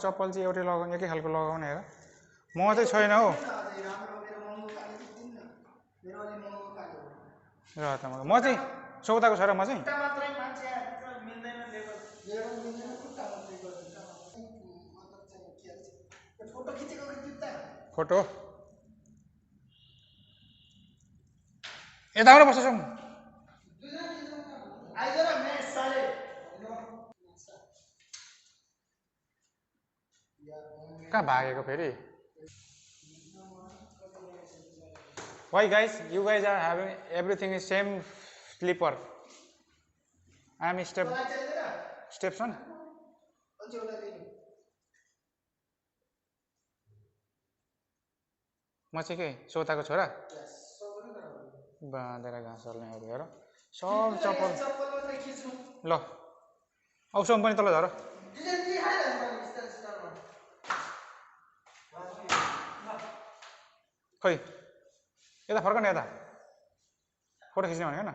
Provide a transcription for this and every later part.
चप्पल चाहिँ एउटै लगाउने एकै खालको लगाउने हेर म चाहिँ छैन हौ र त म चाहिँ सौदाको छोरा म चाहिँ फोटो यताबाट बस्छ सौँ कहाँ भागेको फेरि Why guys? You guys are having everything is same sleeper. I am steps one. म चाहिँ के सोताको छोरा बाँधेर घाँस हाल्नेहरू हेर सब चप्पल ल औसम पनि तल झर खै यता फर्क न यता फोटो खिच्ने भनेको न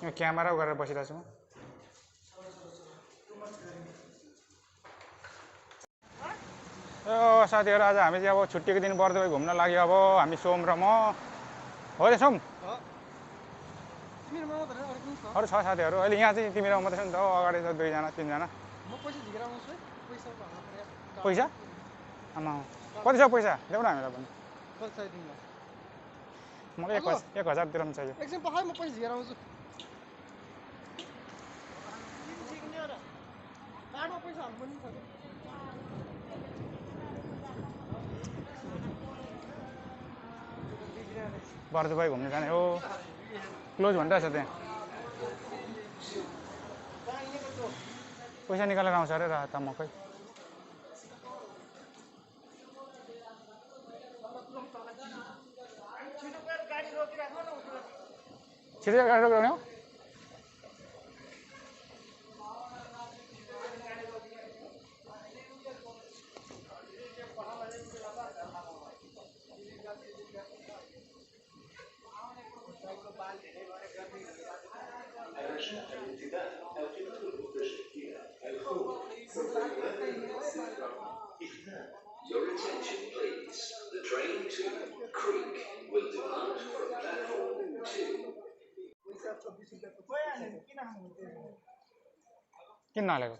यो क्यामेरा गरेर बसिरहेको छु म साथीहरू आज हामी चाहिँ अब छुट्टीको दिन बर्दुबई घुम्न लाग्यो अब हामी सोम र म हो रे सोम अरू छ साथीहरू अहिले यहाँ चाहिँ तिमी र म मात्रै छ नि त अगाडि त दुईजना तिनजना पैसा आमा कति छ पैसा देऊ न हामीलाई पनि मलाई 1000 दिरहम चाहियो एकछिन पखाइ म पैसा झिकेर आउँछु कार्डमा पैसा हाल्नु पनि छ बर्दुबई घुम्न जाने हो क्लोज भनिरहेछ त्यहाँ पैसा निकालेर आउँछ अरे र त म खै छिटो गाडी रोक्ने हो Your attention, please. The train to Creek will depart from platform 2. किन नहालेको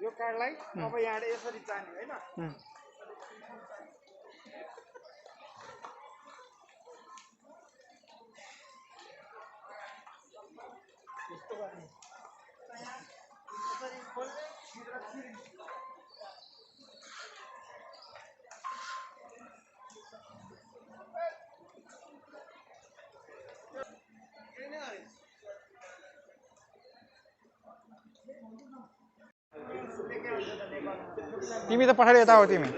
यो कार्डलाई अब यहाँले यसरी जाने हैन यस्तो गर्ने यसरी खोल्ने भित्र छिर्ने तिमी त पछाडि यता हो तिमी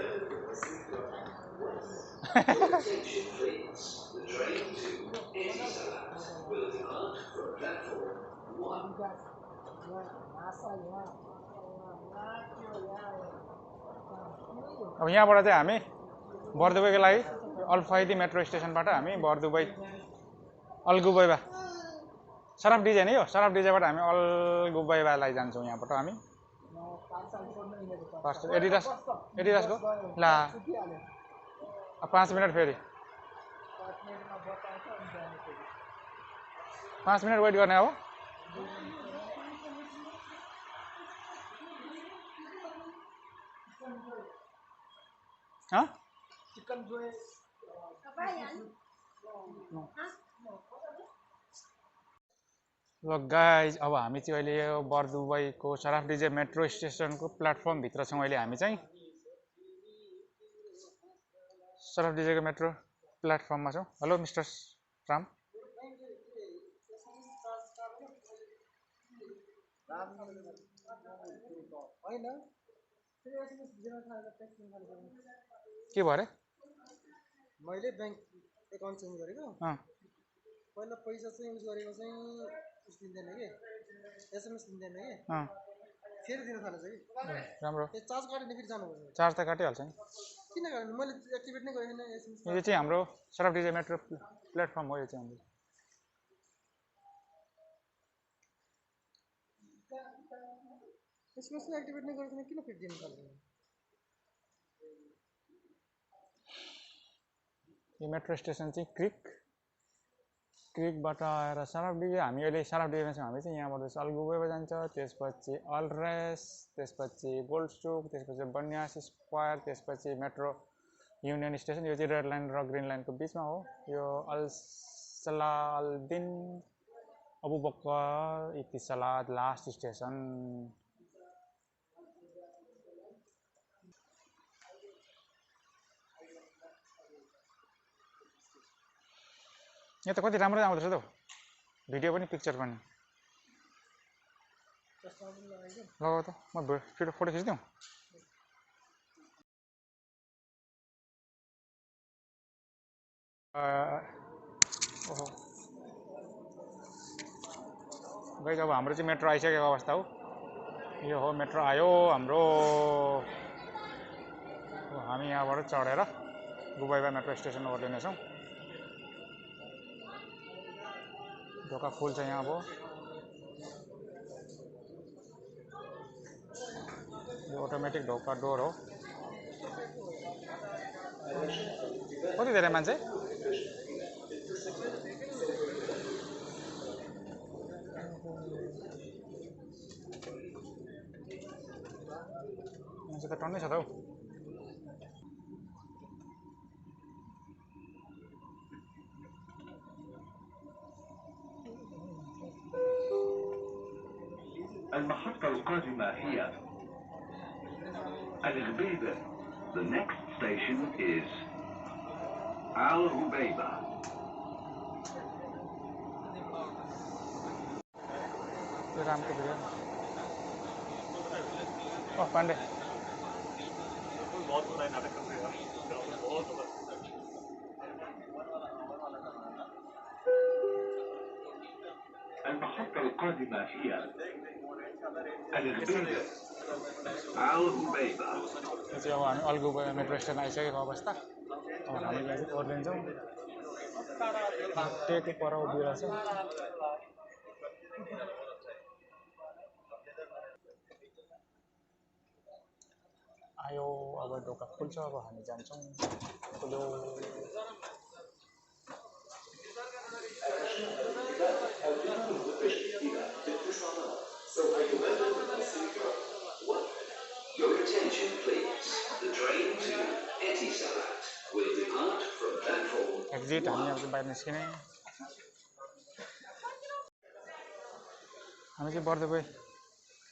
अब यहाँबाट चाहिँ हामी बर्दुबईको लागि अल्फाइदी मेट्रो स्टेसनबाट हामी बर्दुबई अलगुबैबा सराफ डिजे नै हो सराफ डिजेबाट हामी अलगुबैबालाई जान्छौँ यहाँबाट हामी एडिडासको ला 5 मिनट फेरि 5 मिनट वेट गर्ने अब चिकन जोए ल गाइज अब हामी चाहिँ अहिले यो बर्दुबईको सराफ डिजे मेट्रो स्टेसनको प्लेटफर्म भित्र छौँ अहिले हामी चाहिँ सराफ डिजेको मेट्रो प्लेटफर्ममा छौँ हेलो मिस्टर राम के भयो अरे मैले बैंक एकाउन्ट चेन्ज गरेको पहिला पैसा चाहिँ युज गरेको चाहिँ उस दिँदैन कि एसएमएस दिँदैन कि फेरि दिन थालेछ कि राम्रो त्यो चार्ज काटेर फेरि जानुपर्छ चार्ज त काटिहाल्छ नि किन काट्नु मैले एक्टिभेट नै गरेको छैन एसएमएस यो चाहिँ हाम्रो सरफ डिजे मेट्रो प्लेटफर्म हो यो चाहिँ हाम्रो एसएमएस नै एक्टिभेट नै गरेको छैन किन फेरि दिन थाल्छ यो मेट्रो स्टेसन चाहिँ क्रिकबाट आएर सरफ डिजे हामी अहिले सरफ डिजेमा छौँ हामी चाहिँ यहाँबाट अलगुबैमा जान्छ त्यसपछि अलरेस त्यसपछि गोल्ड स्टोक त्यसपछि बन्यास स्क्वायर त्यसपछि मेट्रो युनियन स्टेसन यो चाहिँ रेड लाइन र ग्रिन लाइनको बिचमा हो यो अलसलादिन अबु बकर इतिसलाद लास्ट स्टेसन यहाँ त कति राम्रो आउँदो रहेछ त भिडियो पनि पिक्चर पनि लगाऊ त म फोटो खिचिदिउँ ओहो गाइस अब हाम्रो चाहिँ मेट्रो आइसकेको अवस्था हो यो हो मेट्रो आयो हाम्रो हामी यहाँबाट चढेर गुबाइबा मेट्रो स्टेसन ओर्लिनेछौँ ढोका फुल छ यहाँ अब यो अटोमेटिक ढोका डोर हो कति धेरै मान्छे मान्छे त टन्नै छ त हौ المحطة القادمة هي الغبيبة. The next station is Al Hubeiba. Ramco video Pandey المحطة القادمة هي الغبيبة. Al Hubeiba. यो चाहिँ अब हामी अलगुबा मेट्रो स्टेसन आइसकेको अवस्था अब हामी यहाँ चाहिँ ओर्लिन्छौँ टेको पर उभिरहेछ आयो अब ढोका खुल्छ अब हामी जान्छौँ खुल्यो Your attention please. The train to Etisalat will depart from platform. Exit हामी अब चाहिँ बाहिर निस्किने हामी चाहिँ बर्दुबई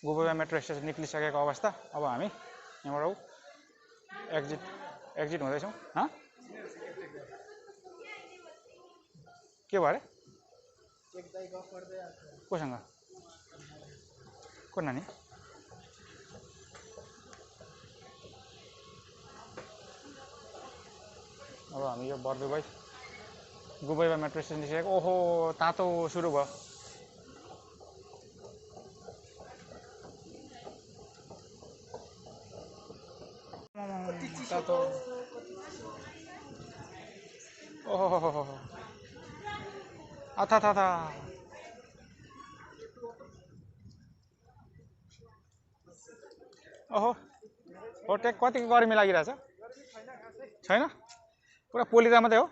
गुबैबा मेट्रो स्टेसन निक्लिसकेको अवस्था अब हामी यहाँबाट एक्जिट हुँदैछौँ के भयो अरे कोसँग को नानी अब हामी यो बर्दुबई गुबैबा मेट्रो स्टेसन निस्केको ओहो तातो सुरु भयो तातो ओहो आथा ओहो हो टेक कतिको गर्मी लागिरहेछ छैन पुरा पोलिँदा मात्रै हो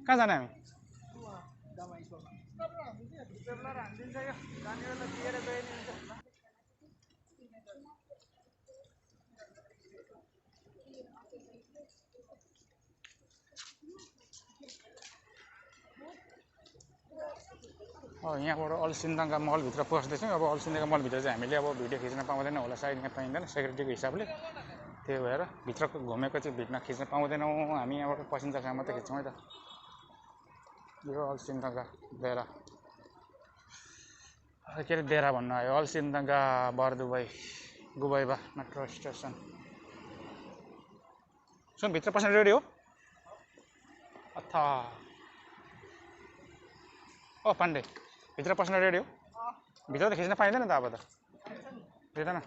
कहाँ जाने हामी यहाँबाट अलसिन्दाका मलभित्र पस्दैछौँ अब अलसिन्दाका मलभित्र चाहिँ हामीले अब भिडियो खिच्न पाउँदैन होला सायद यहाँ पाइँदैन सेक्युरिटीको हिसाबले त्यही भएर भित्र घुमेको चाहिँ भिडियो खिच्न पाउँदैनौँ हामी यहाँबाट पसिन्जासम्म मात्रै खिच्छौँ है त यो अलसिन्धका देरा के अरे देरा भन्नु आयो अलसिन्धका बरदुबई गुबैबा मेट्रो स्टेसन सुन भित्र पस्न रेडी हो अथा ओ पाण्डे भित्र पस्न रेडी हो भित्र त खिच्न पाइँदैन त अब त हेर्दैन